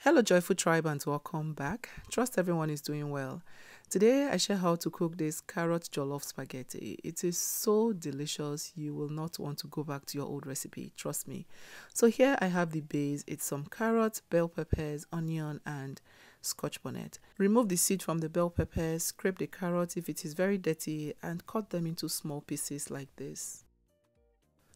Hello joyful tribe and welcome back. Trust everyone is doing well. Today I share how to cook this carrot jollof spaghetti. It is so delicious, you will not want to go back to your old recipe, trust me. So here I have the base. It's some carrots, bell peppers, onion and scotch bonnet. Remove the seed from the bell peppers, scrape the carrot if it is very dirty and cut them into small pieces like this.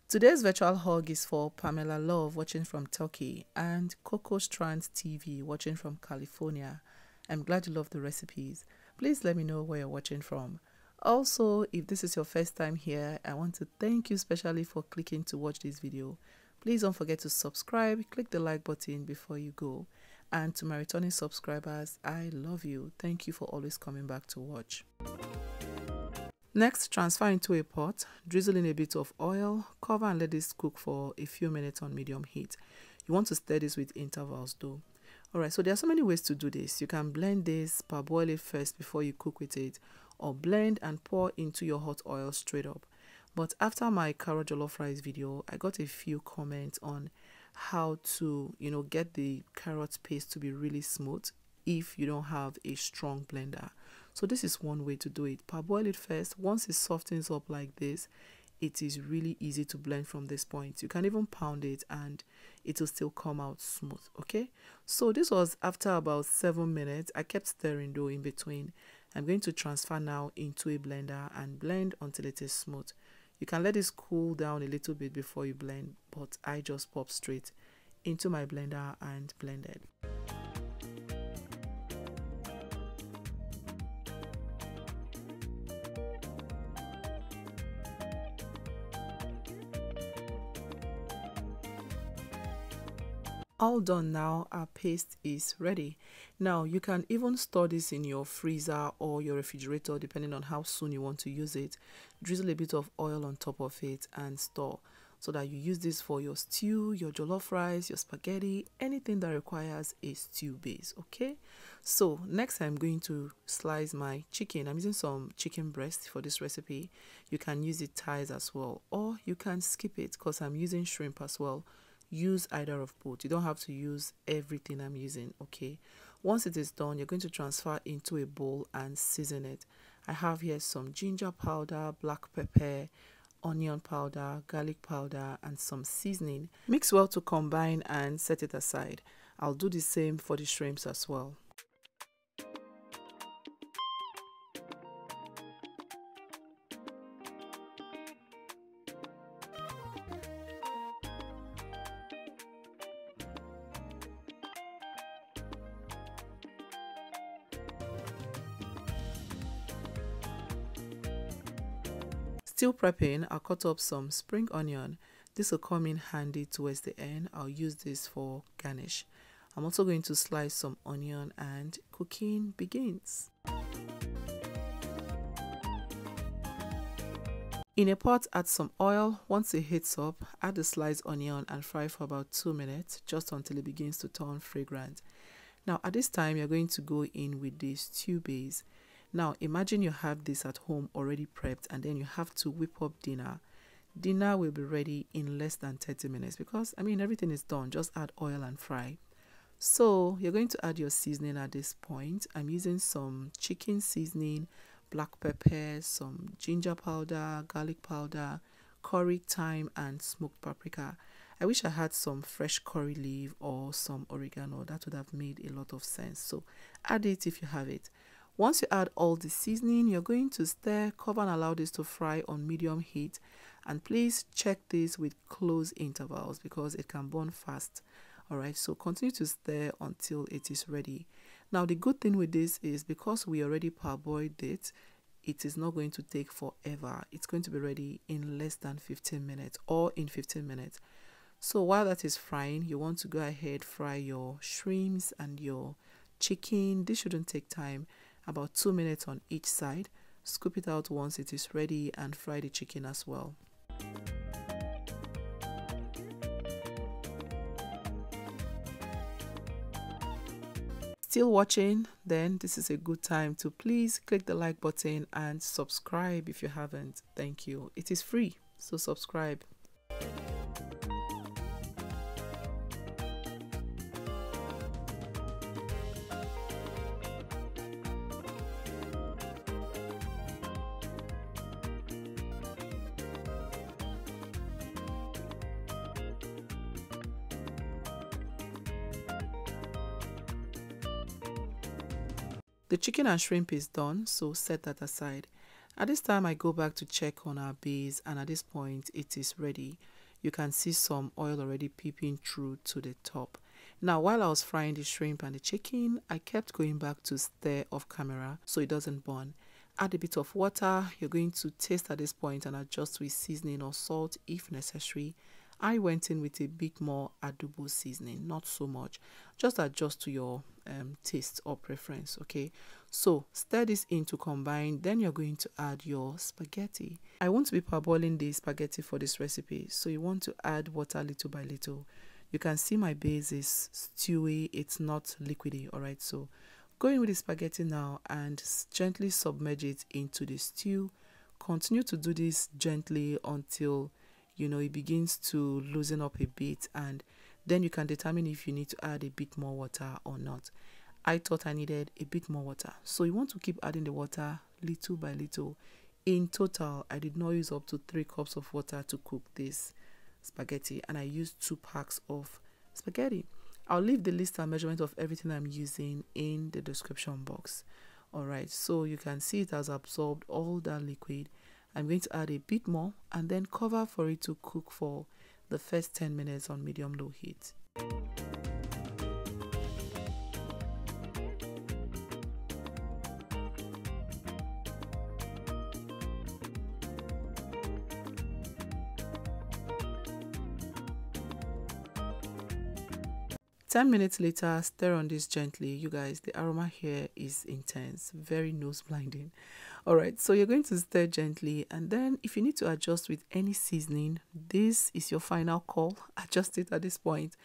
Today's virtual hug is for Pamela Love watching from Turkey and Coco Strands TV watching from California. I'm glad you love the recipes. Please let me know where you're watching from. Also, if this is your first time here, I want to thank you specially for clicking to watch this video. Please don't forget to subscribe, click the like button before you go. And to my returning subscribers, I love you. Thank you for always coming back to watch. Next, transfer into a pot, drizzle in a bit of oil, cover and let this cook for a few minutes on medium heat. You want to stir this with intervals though. Alright, so there are so many ways to do this. You can blend this, parboil it first before you cook with it, or blend and pour into your hot oil straight up. But after my carrot jollof rice video, I got a few comments on how to, get the carrot paste to be really smooth if you don't have a strong blender. So this is one way to do it. Parboil it first. Once it softens up like this, it is really easy to blend from this point. You can even pound it and it will still come out smooth. Okay, so this was after about 7 minutes. I kept stirring though in between. I'm going to transfer now into a blender and blend until it is smooth. You can let this cool down a little bit before you blend, but I just pop straight into my blender and blend it. All done now, our paste is ready. Now you can even store this in your freezer or your refrigerator depending on how soon you want to use it. Drizzle a bit of oil on top of it and store so that you use this for your stew, your jollof rice, your spaghetti, anything that requires a stew base. Okay, so next I'm going to slice my chicken. I'm using some chicken breast for this recipe. You can use it thighs as well, or you can skip it because I'm using shrimp as well. Use either of both. You don't have to use everything I'm using. Okay, once it is done, you're going to transfer into a bowl and season it. I have here some ginger powder, black pepper, onion powder, garlic powder and some seasoning. Mix well to combine and set it aside. I'll do the same for the shrimps as well. Still prepping, I'll cut up some spring onion. This will come in handy towards the end. I'll use this for garnish. I'm also going to slice some onion and cooking begins. In a pot, add some oil. Once it heats up, add the sliced onion and fry for about 2 minutes, just until it begins to turn fragrant. Now at this time, you're going to go in with the stew base. Now imagine you have this at home already prepped and then you have to whip up dinner. Dinner will be ready in less than 30 minutes because everything is done. Just add oil and fry. So you're going to add your seasoning at this point. I'm using some chicken seasoning, black pepper, some ginger powder, garlic powder, curry, thyme and smoked paprika. I wish I had some fresh curry leaf or some oregano. That would have made a lot of sense. So add it if you have it. Once you add all the seasoning, you're going to stir, cover and allow this to fry on medium heat. And please check this with close intervals because it can burn fast. Alright, so continue to stir until it is ready. Now the good thing with this is because we already parboiled it, it is not going to take forever. It's going to be ready in less than 15 minutes or in 15 minutes. So while that is frying, you want to go ahead, fry your shrimps and your chicken. This shouldn't take time. About 2 minutes on each side. Scoop it out once it is ready and fry the chicken as well. Still watching? Then this is a good time to please click the like button and subscribe if you haven't. Thank you. It is free, so subscribe. The chicken and shrimp is done, so set that aside. At this time, I go back to check on our base, and at this point, it is ready. You can see some oil already peeping through to the top. Now, while I was frying the shrimp and the chicken, I kept going back to stir off camera so it doesn't burn. Add a bit of water. You're going to taste at this point and adjust with seasoning or salt if necessary. I went in with a bit more adobo seasoning, not so much. Just adjust to your taste or preference, okay? So stir this in to combine. Then you're going to add your spaghetti. I want to be parboiling the spaghetti for this recipe, so you want to add water little by little. You can see my base is stewy, it's not liquidy, all right? So go in with the spaghetti now and gently submerge it into the stew. Continue to do this gently until it begins to loosen up a bit, and then you can determine if you need to add a bit more water or not. I thought I needed a bit more water, so you want to keep adding the water little by little. In total, I did not use up to 3 cups of water to cook this spaghetti, and I used 2 packs of spaghetti. I'll leave the list and measurement of everything I'm using in the description box. All right, so you can see it has absorbed all that liquid. I'm going to add a bit more and then cover for it to cook for the first 10 minutes on medium-low heat. Ten minutes later, stir on this gently. You guys, the aroma here is intense, very nose blinding. All right, so you're going to stir gently, and then if you need to adjust with any seasoning, this is your final call. Adjust it at this point,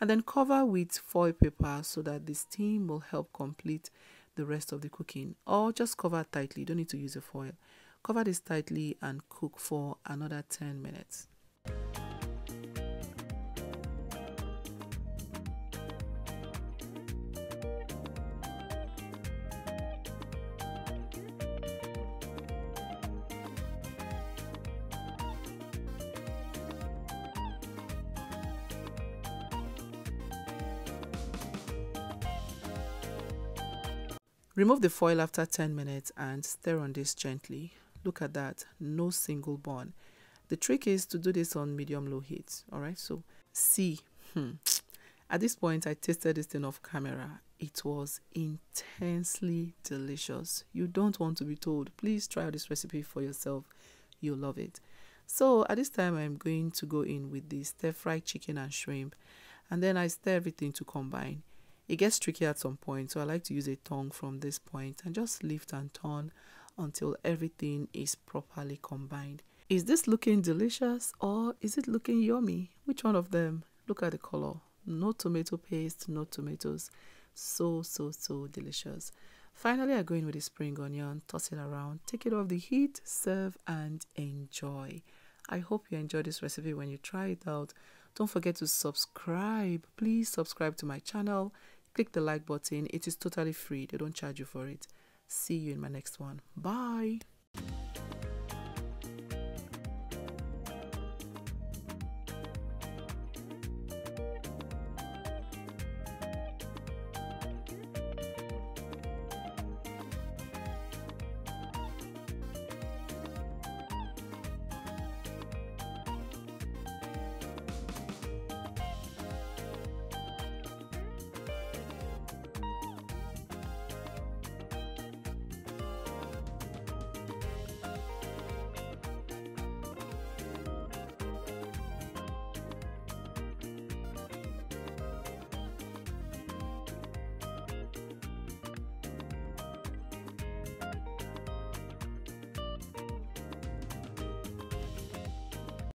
and then cover with foil paper so that the steam will help complete the rest of the cooking, or just cover tightly. You don't need to use a foil. Cover this tightly and cook for another 10 minutes. Remove the foil after 10 minutes and stir on this gently. Look at that, no single burn. The trick is to do this on medium-low heat, all right? So see, at this point, I tasted this thing off camera. It was intensely delicious. You don't want to be told. Please try this recipe for yourself. You'll love it. So at this time, I'm going to go in with the stir-fried chicken and shrimp, and then I stir everything to combine. It gets tricky at some point, so I like to use a tongue from this point and just lift and turn until everything is properly combined. Is this looking delicious or is it looking yummy? Which one of them? Look at the color. No tomato paste, no tomatoes. So delicious. Finally, I go in with the spring onion, toss it around, take it off the heat, serve and enjoy. I hope you enjoy this recipe when you try it out. Don't forget to subscribe. Please subscribe to my channel. Click the like button. It is totally free. They don't charge you for it. See you in my next one. Bye.